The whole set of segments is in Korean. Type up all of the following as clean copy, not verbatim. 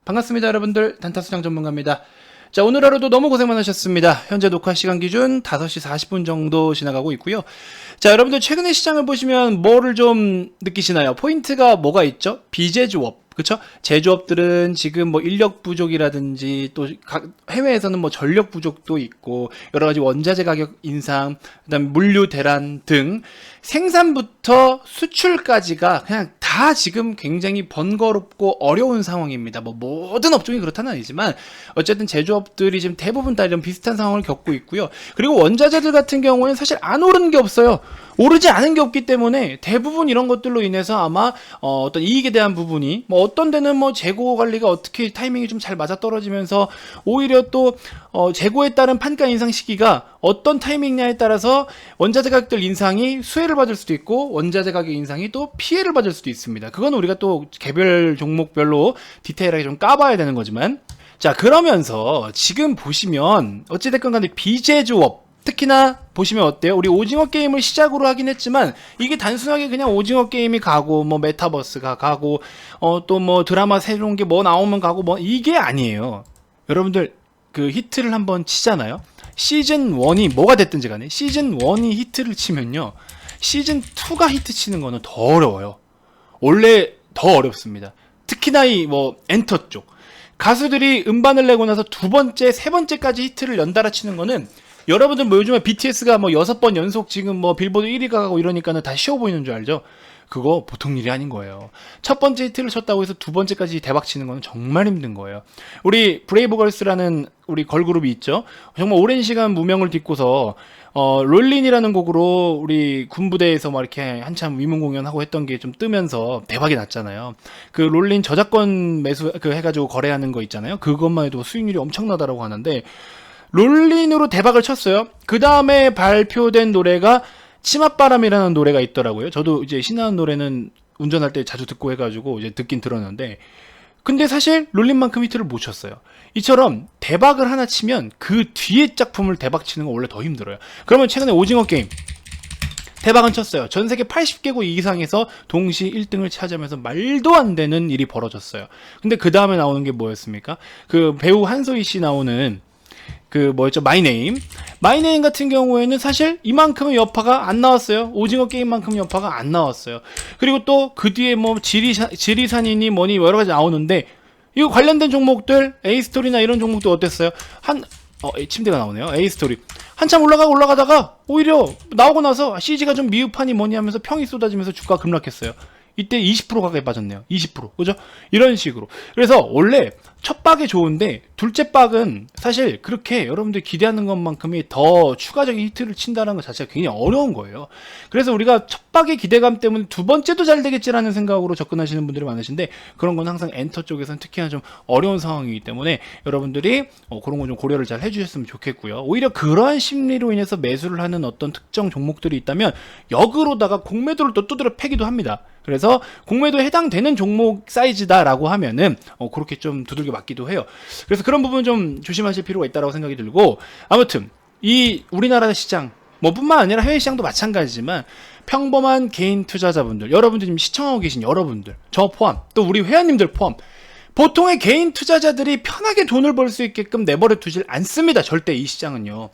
반갑습니다, 여러분들. 단타수장 전문가입니다. 자, 오늘 하루도 너무 고생 많으셨습니다. 현재 녹화 시간 기준 5시 40분 정도 지나가고 있고요. 자, 여러분들 최근에 시장을 보시면 뭐를 좀 느끼시나요? 포인트가 뭐가 있죠? 비제조업. 그쵸? 제조업들은 지금 뭐 인력 부족이라든지 또 해외에서는 뭐 전력 부족도 있고 여러 가지 원자재 가격 인상, 그다음 물류 대란 등 생산부터 수출까지가 그냥 다 지금 굉장히 번거롭고 어려운 상황입니다. 뭐 모든 업종이 그렇다는 아니지만 어쨌든 제조업들이 지금 대부분 다 이런 비슷한 상황을 겪고 있고요. 그리고 원자재들 같은 경우에는 사실 안 오르는 게 없어요. 오르지 않은 게 없기 때문에 대부분 이런 것들로 인해서 아마 어떤 이익에 대한 부분이 뭐 어떤 데는 뭐 재고 관리가 어떻게 타이밍이 좀 잘 맞아 떨어지면서 오히려 또 재고에 따른 판가 인상 시기가 어떤 타이밍냐에 따라서 원자재 가격들 인상이 수혜를 받을 수도 있고 원자재 가격 인상이 또 피해를 받을 수도 있습니다. 그건 우리가 또 개별 종목별로 디테일하게 좀 까봐야 되는 거지만, 자, 그러면서 지금 보시면 어찌됐건 간에 비제조업 특히나 보시면 어때요? 우리 오징어 게임을 시작으로 하긴 했지만 이게 단순하게 그냥 오징어 게임이 가고 뭐 메타버스가 가고 또 뭐 드라마 새로운 게 뭐 나오면 가고 뭐 이게 아니에요. 여러분들 그 히트를 한번 치잖아요. 시즌 1이 뭐가 됐든지 간에 시즌 1이 히트를 치면요, 시즌 2가 히트 치는 거는 더 어려워요. 원래 더 어렵습니다. 특히나 이 뭐 엔터 쪽 가수들이 음반을 내고 나서 두 번째, 세 번째까지 히트를 연달아 치는 거는, 여러분들 뭐 요즘에 BTS가 뭐 6번 연속 지금 뭐 빌보드 1위 가고 이러니까는 다 쉬워 보이는 줄 알죠? 그거 보통 일이 아닌 거예요. 첫 번째 히트를 쳤다고 해서 두 번째까지 대박 치는 거는 정말 힘든 거예요. 우리 브레이브걸스라는 우리 걸그룹이 있죠. 정말 오랜 시간 무명을 딛고서 롤린이라는 곡으로 우리 군부대에서 막 이렇게 한참 위문 공연하고 했던 게 좀 뜨면서 대박이 났잖아요. 그 롤린 저작권 매수 그 해가지고 거래하는 거 있잖아요. 그것만 해도 수익률이 엄청나다라고 하는데, 롤린으로 대박을 쳤어요. 그 다음에 발표된 노래가 치맛바람이라는 노래가 있더라고요. 저도 이제 신나는 노래는 운전할 때 자주 듣고 해가지고 이제 듣긴 들었는데, 근데 사실 롤린만큼 히트를 못 쳤어요. 이처럼 대박을 하나 치면 그 뒤에 작품을 대박 치는 건 원래 더 힘들어요. 그러면 최근에 오징어 게임 대박은 쳤어요. 전 세계 80개국 이상에서 동시 1등을 차지하면서 말도 안 되는 일이 벌어졌어요. 근데 그 다음에 나오는 게 뭐였습니까? 그 배우 한소희 씨 나오는 그 뭐였죠? 마이네임 같은 경우에는 사실 이만큼의 여파가 안 나왔어요. 오징어 게임만큼 여파가 안 나왔어요. 그리고 또 그 뒤에 뭐 지리산이니 뭐니 여러 가지 나오는데, 이거 관련된 종목들 A스토리나 이런 종목도 어땠어요? 침대가 나오네요. A스토리 한참 올라가다가 오히려 나오고 나서 CG가 좀 미흡하니 뭐니 하면서 평이 쏟아지면서 주가가 급락했어요. 이때 20% 가까이 빠졌네요. 20%. 그죠? 이런 식으로. 그래서 원래 첫 박이 좋은데 둘째 박은 사실 그렇게 여러분들 기대하는 것만큼이 더 추가적인 히트를 친다는 것 자체가 굉장히 어려운 거예요. 그래서 우리가 첫 박의 기대감 때문에 두 번째도 잘 되겠지라는 생각으로 접근하시는 분들이 많으신데, 그런 건 항상 엔터 쪽에서는 특히나 좀 어려운 상황이기 때문에 여러분들이 그런 거 좀 고려를 잘 해주셨으면 좋겠고요. 오히려 그러한 심리로 인해서 매수를 하는 어떤 특정 종목들이 있다면 역으로다가 공매도를 또 두드려 패기도 합니다. 그래서 공매도에 해당되는 종목 사이즈다라고 하면은 그렇게 좀 두들겨 맞기도 해요. 그래서 그런 부분 좀 조심하실 필요가 있다고 생각이 들고, 아무튼 이 우리나라 시장 뭐 뿐만 아니라 해외 시장도 마찬가지지만 평범한 개인 투자자분들, 여러분들 지금 시청하고 계신 여러분들, 저 포함 또 우리 회원님들 포함 보통의 개인 투자자들이 편하게 돈을 벌 수 있게끔 내버려 두질 않습니다. 절대 이 시장은요.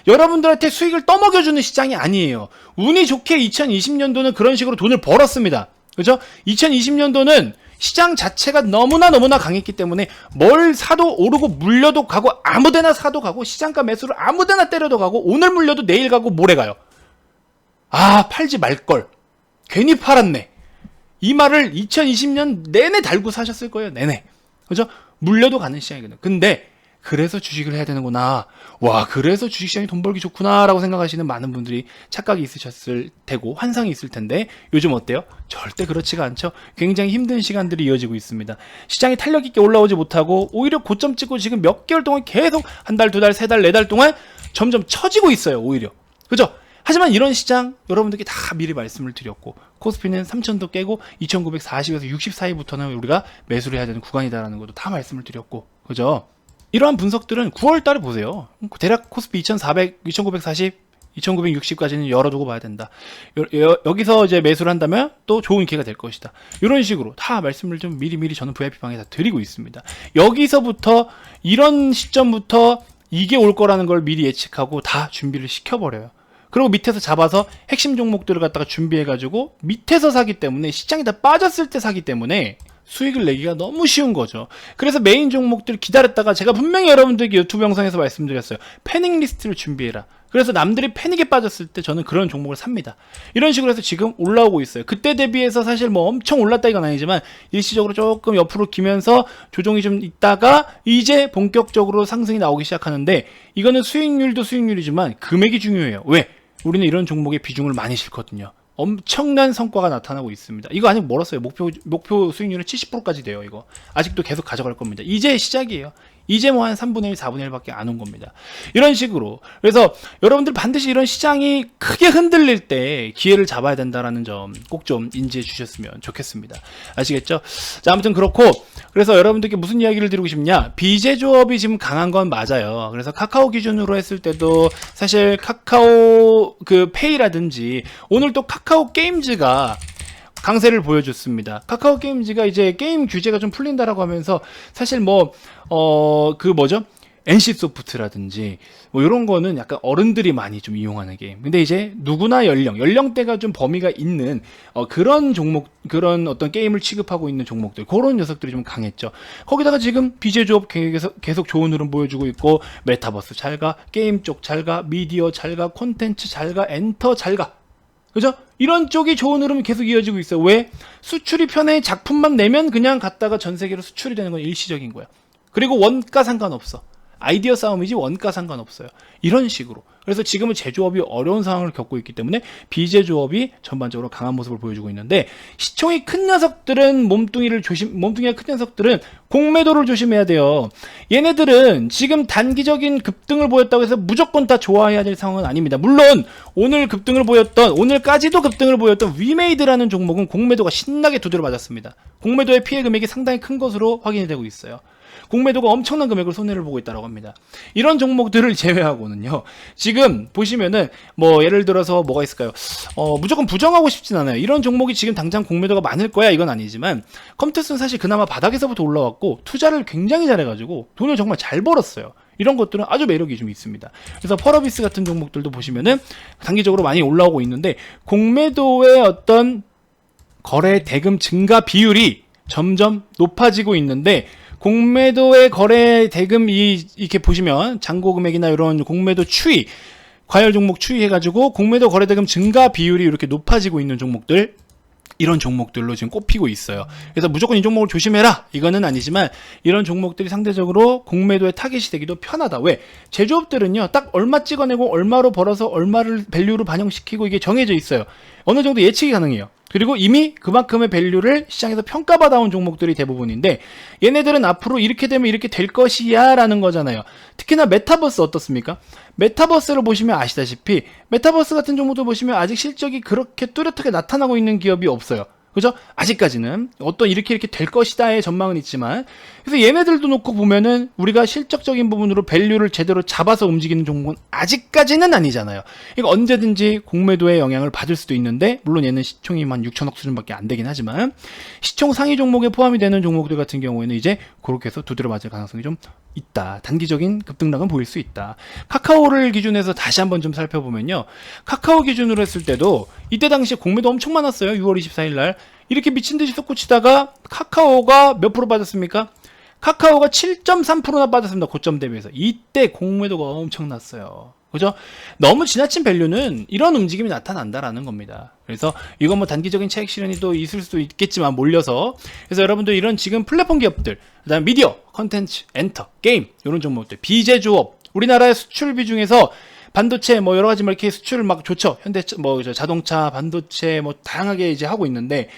여러분들한테 수익을 떠먹여주는 시장이 아니에요. 운이 좋게 2020년도는 그런 식으로 돈을 벌었습니다. 그죠? 2020년도는 시장 자체가 너무나 강했기 때문에 뭘 사도 오르고 물려도 가고 아무데나 사도 가고 시장가 매수를 아무데나 때려도 가고 오늘 물려도 내일 가고 모레 가요. 아, 팔지 말걸. 괜히 팔았네. 이 말을 2020년 내내 달고 사셨을 거예요. 내내. 그죠? 물려도 가는 시장이거든요. 근데 그래서 주식을 해야 되는구나. 와, 그래서 주식시장이 돈 벌기 좋구나 라고 생각하시는 많은 분들이 착각이 있으셨을 테고 환상이 있을 텐데, 요즘 어때요? 절대 그렇지가 않죠. 굉장히 힘든 시간들이 이어지고 있습니다. 시장이 탄력 있게 올라오지 못하고 오히려 고점 찍고 지금 몇 개월 동안 계속 한 달, 두 달, 세 달, 네 달 동안 점점 처지고 있어요. 오히려. 그죠? 하지만 이런 시장 여러분들께 다 미리 말씀을 드렸고, 코스피는 3000도 깨고 2940에서 60 사이부터는 우리가 매수를 해야 되는 구간이다라는 것도 다 말씀을 드렸고, 그죠? 이러한 분석들은 9월 달에 보세요. 대략 코스피 2400, 2940 2960까지는 열어두고 봐야 된다. 여기서 이제 매수를 한다면 또 좋은 기회가 될 것이다. 이런 식으로 다 말씀을 좀 미리미리 저는 VIP방에 다 드리고 있습니다. 여기서부터 이런 시점부터 이게 올 거라는 걸 미리 예측하고 다 준비를 시켜버려요. 그리고 밑에서 잡아서 핵심 종목들을 갖다가 준비해가지고 밑에서 사기 때문에 시장이 다 빠졌을 때 사기 때문에 수익을 내기가 너무 쉬운 거죠. 그래서 메인 종목들 기다렸다가 제가 분명히 여러분들에게 유튜브 영상에서 말씀드렸어요. 패닉 리스트를 준비해라. 그래서 남들이 패닉에 빠졌을 때 저는 그런 종목을 삽니다. 이런 식으로 해서 지금 올라오고 있어요. 그때 대비해서 사실 뭐 엄청 올랐다 이건 아니지만 일시적으로 조금 옆으로 기면서 조정이 좀 있다가 이제 본격적으로 상승이 나오기 시작하는데 이거는 수익률도 수익률이지만 금액이 중요해요. 왜? 우리는 이런 종목에 비중을 많이 싣거든요. 엄청난 성과가 나타나고 있습니다. 이거 아직 멀었어요. 목표 수익률은 70%까지 돼요. 이거 아직도 계속 가져갈 겁니다. 이제 시작이에요. 이제 뭐 한 3분의 1, 4분의 1밖에 안 온 겁니다. 이런 식으로. 그래서 여러분들 반드시 이런 시장이 크게 흔들릴 때 기회를 잡아야 된다라는 점 꼭 좀 인지해 주셨으면 좋겠습니다. 아시겠죠? 자, 아무튼 그렇고 그래서 여러분들께 무슨 이야기를 드리고 싶냐? 비제 조업이 지금 강한 건 맞아요. 그래서 카카오 기준으로 했을 때도 사실 카카오 그 페이라든지 오늘 또 카카오 게임즈가 강세를 보여줬습니다. 카카오 게임즈가 이제 게임 규제가 좀 풀린다라고 하면서 사실 그 뭐죠? NC소프트라든지 뭐 이런 거는 약간 어른들이 많이 좀 이용하는 게임. 근데 이제 누구나 연령대가 좀 범위가 있는 그런 종목, 그런 어떤 게임을 취급하고 있는 종목들, 그런 녀석들이 좀 강했죠. 거기다가 지금 BJ 조업 계속 좋은 흐름 보여주고 있고, 메타버스 잘가, 게임 쪽 잘가, 미디어 잘가, 콘텐츠 잘가, 엔터 잘가. 그죠? 이런 쪽이 좋은 흐름이 계속 이어지고 있어요. 왜? 수출이 편해. 작품만 내면 그냥 갔다가 전 세계로 수출이 되는 건 일시적인 거야. 그리고 원가 상관없어. 아이디어 싸움이지 원가 상관없어요. 이런 식으로. 그래서 지금은 제조업이 어려운 상황을 겪고 있기 때문에 비제조업이 전반적으로 강한 모습을 보여주고 있는데, 시총이 큰 녀석들은 몸뚱이가 큰 녀석들은 공매도를 조심해야 돼요. 얘네들은 지금 단기적인 급등을 보였다고 해서 무조건 다 좋아해야 될 상황은 아닙니다. 물론 오늘까지도 급등을 보였던 위메이드라는 종목은 공매도가 신나게 두드려 맞았습니다. 공매도의 피해 금액이 상당히 큰 것으로 확인이 되고 있어요. 공매도가 엄청난 금액을 손해를 보고 있다고 합니다. 이런 종목들을 제외하고는요, 지금 보시면은 뭐 예를 들어서 뭐가 있을까요? 무조건 부정하고 싶진 않아요. 이런 종목이 지금 당장 공매도가 많을 거야 이건 아니지만, 컴투스는 사실 그나마 바닥에서부터 올라왔고 투자를 굉장히 잘해가지고 돈을 정말 잘 벌었어요. 이런 것들은 아주 매력이 좀 있습니다. 그래서 펄어비스 같은 종목들도 보시면은 단기적으로 많이 올라오고 있는데, 공매도의 어떤 거래 대금 증가 비율이 점점 높아지고 있는데, 공매도의 거래 대금이 이렇게 보시면 잔고 금액이나 이런 공매도 추이, 과열 종목 추이해가지고 공매도 거래 대금 증가 비율이 이렇게 높아지고 있는 종목들, 이런 종목들로 지금 꼽히고 있어요. 그래서 무조건 이 종목을 조심해라 이거는 아니지만, 이런 종목들이 상대적으로 공매도의 타깃이 되기도 편하다. 왜? 제조업들은요, 딱 얼마 찍어내고 얼마로 벌어서 얼마를 밸류로 반영시키고 이게 정해져 있어요. 어느 정도 예측이 가능해요. 그리고 이미 그만큼의 밸류를 시장에서 평가받아온 종목들이 대부분인데, 얘네들은 앞으로 이렇게 되면 이렇게 될 것이야 라는 거잖아요. 특히나 메타버스 어떻습니까? 메타버스를 보시면 아시다시피 메타버스 같은 종목도 보시면 아직 실적이 그렇게 뚜렷하게 나타나고 있는 기업이 없어요. 그죠? 아직까지는 어떤 이렇게 될 것이다의 전망은 있지만, 그래서 얘네들도 놓고 보면은 우리가 실적적인 부분으로 밸류를 제대로 잡아서 움직이는 종목은 아직까지는 아니잖아요. 이거 언제든지 공매도의 영향을 받을 수도 있는데, 물론 얘는 시총이 한 6천억 수준밖에 안 되긴 하지만, 시총 상위 종목에 포함이 되는 종목들 같은 경우에는 이제 그렇게 해서 두드려 맞을 가능성이 좀 있다. 단기적인 급등락은 보일 수 있다. 카카오를 기준해서 다시 한번 좀 살펴보면요, 카카오 기준으로 했을 때도 이때 당시에 공매도 엄청 많았어요. 6월 24일 날 이렇게 미친듯이 솟구치다가 카카오가 몇 프로 빠졌습니까? 카카오가 7.3%나 빠졌습니다. 고점 대비해서. 이때 공매도가 엄청났어요. 그죠? 너무 지나친 밸류는 이런 움직임이 나타난다라는 겁니다. 그래서 이건 뭐 단기적인 차익 실현이 또 있을 수도 있겠지만 몰려서, 그래서 여러분들 이런 지금 플랫폼 기업들, 그다음 미디어, 컨텐츠, 엔터, 게임 이런 종목들, 비제조업, 우리나라의 수출 비중에서 반도체 뭐 여러 가지 뭐 이렇게 수출 막 좋죠. 현대 뭐 자동차, 반도체 뭐 다양하게 이제 하고 있는데,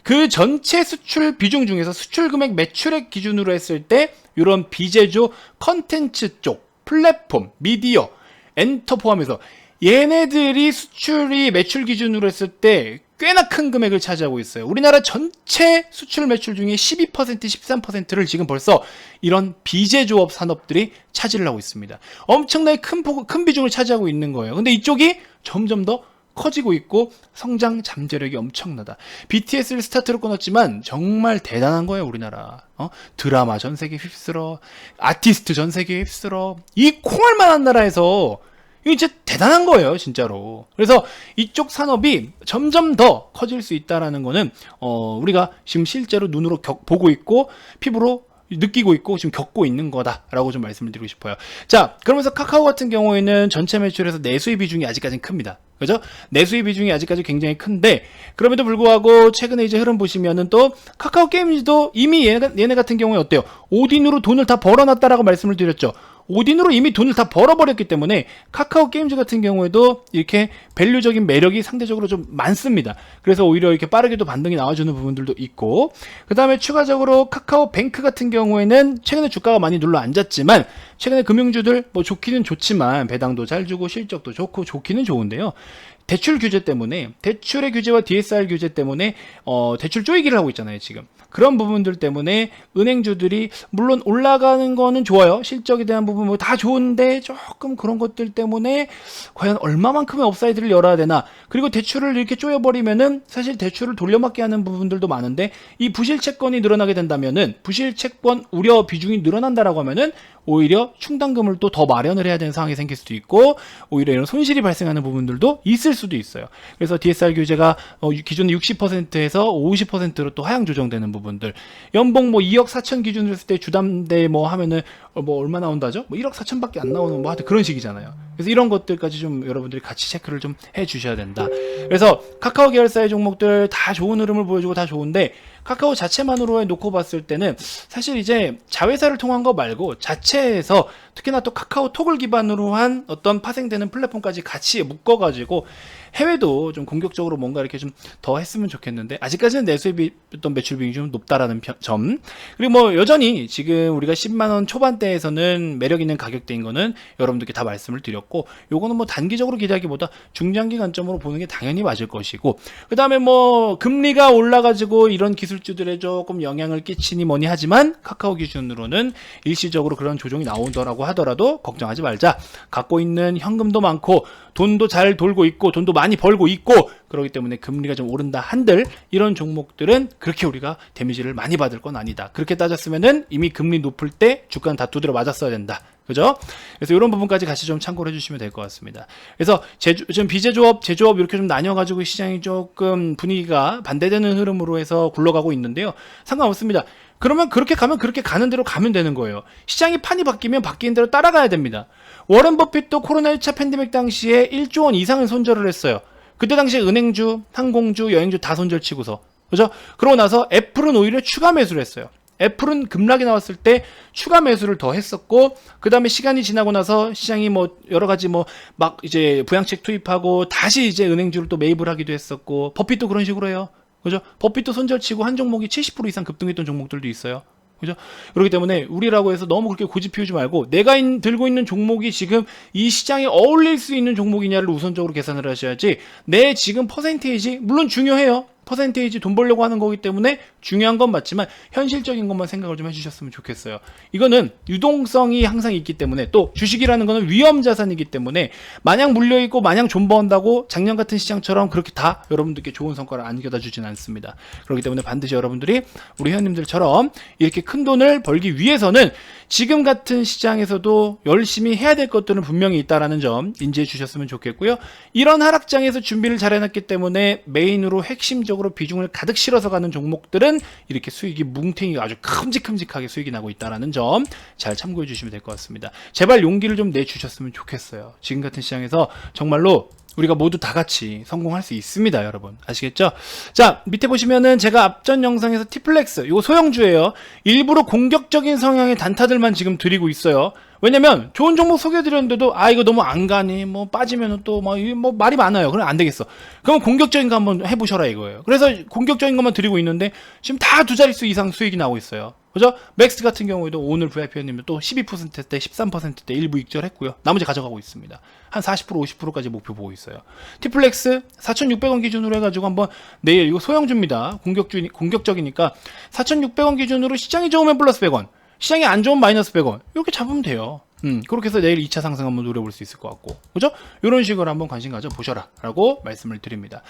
그 전체 수출 비중 중에서 수출 금액 매출액 기준으로 했을 때 이런 비제조 컨텐츠 쪽, 플랫폼, 미디어, 엔터 포함해서 얘네들이 수출이 매출 기준으로 했을 때 꽤나 큰 금액을 차지하고 있어요. 우리나라 전체 수출 매출 중에 12%, 13%를 지금 벌써 이런 비제조업 산업들이 차지를 하고 있습니다. 엄청나게 큰 비중을 차지하고 있는 거예요. 근데 이쪽이 점점 더 커지고 있고 성장 잠재력이 엄청나다. BTS를 스타트로 끊었지만 정말 대단한 거예요, 우리나라. 드라마 전 세계 휩쓸어, 아티스트 전 세계 휩쓸어, 이 콩할 만한 나라에서 이거 진짜 대단한 거예요, 진짜로. 그래서 이쪽 산업이 점점 더 커질 수 있다라는 거는 우리가 지금 실제로 눈으로 보고 있고 피부로 느끼고 있고 지금 겪고 있는 거다라고 좀 말씀을 드리고 싶어요. 자, 그러면서 카카오 같은 경우에는 전체 매출에서 내수입 비중이 아직까지는 큽니다. 그죠? 내수입 비중이 아직까지 굉장히 큰데, 그럼에도 불구하고 최근에 이제 흐름 보시면은 또 카카오 게임즈도 이미 얘네 같은 경우에 어때요? 오딘으로 돈을 다 벌어놨다라고 말씀을 드렸죠. 오딘으로 이미 돈을 다 벌어버렸기 때문에 카카오 게임즈 같은 경우에도 이렇게 밸류적인 매력이 상대적으로 좀 많습니다. 그래서 오히려 이렇게 빠르게도 반등이 나와주는 부분들도 있고, 그 다음에 추가적으로 카카오 뱅크 같은 경우에는 최근에 주가가 많이 눌러 앉았지만 최근에 금융주들 뭐 좋기는 좋지만 배당도 잘 주고 실적도 좋고 좋기는 좋은데요. 대출 규제 때문에, 대출의 규제와 DSR 규제 때문에 대출 쪼이기를 하고 있잖아요, 지금. 그런 부분들 때문에 은행주들이 물론 올라가는 거는 좋아요. 실적에 대한 부분 뭐 다 좋은데 조금 그런 것들 때문에 과연 얼마만큼의 업사이드를 열어야 되나. 그리고 대출을 이렇게 쪼여버리면은 사실 대출을 돌려막기 하는 부분들도 많은데, 이 부실채권이 늘어나게 된다면은, 부실채권 우려 비중이 늘어난다라고 하면은 오히려 충당금을 또 더 마련을 해야 되는 상황이 생길 수도 있고, 오히려 이런 손실이 발생하는 부분들도 있을 수도 있어요. 그래서 DSR 규제가 기존의 60%에서 50%로 또 하향 조정되는 부분들, 연봉 뭐 2억 4천 기준으로 했을 때 주담대 뭐 하면은 뭐 얼마 나온다죠? 뭐 1억 4천밖에 안 나오는 뭐 하여튼 그런 식이잖아요. 그래서 이런 것들까지 좀 여러분들이 같이 체크를 좀 해 주셔야 된다. 그래서 카카오 계열사의 종목들 다 좋은 흐름을 보여주고 다 좋은데, 카카오 자체만으로 놓고 봤을 때는 사실 이제 자회사를 통한 거 말고 자체에서 특히나 또 카카오톡을 기반으로 한 어떤 파생되는 플랫폼까지 같이 묶어가지고 해외도 좀 공격적으로 뭔가 이렇게 좀 더 했으면 좋겠는데, 아직까지는 내수입이 어떤 매출 비중이 좀 높다라는 점. 그리고 뭐 여전히 지금 우리가 10만원 초반대에서는 매력 있는 가격대인 거는 여러분들께 다 말씀을 드렸고, 요거는 뭐 단기적으로 기대하기보다 중장기 관점으로 보는 게 당연히 맞을 것이고, 그 다음에 뭐 금리가 올라가지고 이런 기술주들에 조금 영향을 끼치니 뭐니 하지만 카카오 기준으로는 일시적으로 그런 조정이 나오더라고 하더라도 걱정하지 말자. 갖고 있는 현금도 많고 돈도 잘 돌고 있고 돈도 많이 벌고 있고, 그렇기 때문에 금리가 좀 오른다 한들 이런 종목들은 그렇게 우리가 데미지를 많이 받을 건 아니다. 그렇게 따졌으면은 이미 금리 높을 때 주가는 다 두드려 맞았어야 된다. 그죠? 그래서 이런 부분까지 같이 좀 참고를 해주시면 될 것 같습니다. 그래서 좀 비제조업, 제조업 이렇게 좀 나뉘어가지고 시장이 조금 분위기가 반대되는 흐름으로 해서 굴러가고 있는데요. 상관없습니다. 그러면 그렇게 가면 그렇게 가는 대로 가면 되는 거예요. 시장이 판이 바뀌면 바뀌는 대로 따라가야 됩니다. 워런 버핏도 코로나 1차 팬데믹 당시에 1조 원 이상을 손절을 했어요. 그때 당시에 은행주, 항공주, 여행주 다 손절치고서. 그죠? 그러고 나서 애플은 오히려 추가 매수를 했어요. 애플은 급락이 나왔을 때 추가 매수를 더 했었고, 그 다음에 시간이 지나고 나서 시장이 뭐 여러 가지 뭐 막 이제 부양책 투입하고 다시 이제 은행주를 또 매입을 하기도 했었고, 버핏도 그런 식으로 해요. 그죠? 버핏도 손절치고 한 종목이 70% 이상 급등했던 종목들도 있어요. 그죠? 그렇기 때문에 우리라고 해서 너무 그렇게 고집 피우지 말고, 내가 들고 있는 종목이 지금 이 시장에 어울릴 수 있는 종목이냐를 우선적으로 계산을 하셔야지, 내 지금 퍼센테이지 물론 중요해요. 퍼센테이지 돈 벌려고 하는 거기 때문에 중요한 건 맞지만 현실적인 것만 생각을 좀 해주셨으면 좋겠어요. 이거는 유동성이 항상 있기 때문에, 또 주식이라는 거는 위험 자산이기 때문에 마냥 물려있고 마냥 존버한다고 작년 같은 시장처럼 그렇게 다 여러분들께 좋은 성과를 안겨다 주진 않습니다. 그렇기 때문에 반드시 여러분들이 우리 회원님들처럼 이렇게 큰 돈을 벌기 위해서는 지금 같은 시장에서도 열심히 해야 될 것들은 분명히 있다라는 점 인지해 주셨으면 좋겠고요. 이런 하락장에서 준비를 잘 해놨기 때문에 메인으로 핵심적으로 비중을 가득 실어서 가는 종목들은 이렇게 수익이 뭉탱이가 아주 큼직큼직하게 수익이 나고 있다는 점 잘 참고해 주시면 될 것 같습니다. 제발 용기를 좀 내주셨으면 좋겠어요. 지금 같은 시장에서 정말로 우리가 모두 다 같이 성공할 수 있습니다, 여러분. 아시겠죠? 자, 밑에 보시면은 제가 앞전 영상에서 티플렉스, 이거 소형주예요. 일부러 공격적인 성향의 단타들만 지금 드리고 있어요. 왜냐면 좋은 종목 소개해드렸는데도 이거 너무 안 가니, 뭐 빠지면은 또 뭐 말이 많아요. 그럼 안 되겠어. 그럼 공격적인 거 한번 해보셔라 이거예요. 그래서 공격적인 것만 드리고 있는데 지금 다 두 자릿수 이상 수익이 나오고 있어요. 그죠? 맥스 같은 경우에도 오늘 VIP님도 또 12%대, 13%대 일부 익절했고요. 나머지 가져가고 있습니다. 한 40%, 50%까지 목표 보고 있어요. 티플렉스 4,600원 기준으로 해가지고 한번 내일 이거 소형주입니다. 공격적이니까 4,600원 기준으로 시장이 좋으면 플러스 100원, 시장이 안 좋으면 마이너스 100원 이렇게 잡으면 돼요. 그렇게 해서 내일 2차 상승 한번 노려볼 수 있을 것 같고, 그죠? 이런 식으로 한번 관심 가져 보셔라 라고 말씀을 드립니다.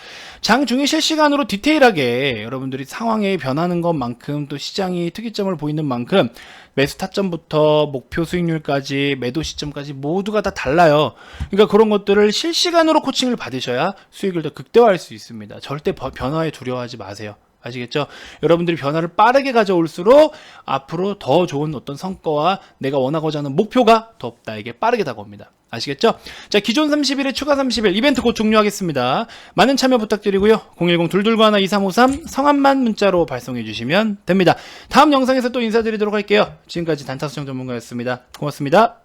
장중에 실시간으로 디테일하게 여러분들이 상황에 변하는 것만큼 또 시장이 특이점을 보이는 만큼 매수 타점부터 목표 수익률까지 매도 시점까지 모두가 다 달라요. 그러니까 그런 것들을 실시간으로 코칭을 받으셔야 수익을 더 극대화할 수 있습니다. 절대 변화에 두려워하지 마세요. 아시겠죠? 여러분들이 변화를 빠르게 가져올수록 앞으로 더 좋은 어떤 성과와 내가 원하고자 하는 목표가 더 나에게 빠르게 다가옵니다. 아시겠죠? 자, 기존 30일에 추가 30일 이벤트 곧 종료하겠습니다. 많은 참여 부탁드리고요. 010-221-2353 성함만 문자로 발송해 주시면 됩니다. 다음 영상에서 또 인사드리도록 할게요. 지금까지 단타수정 전문가였습니다. 고맙습니다.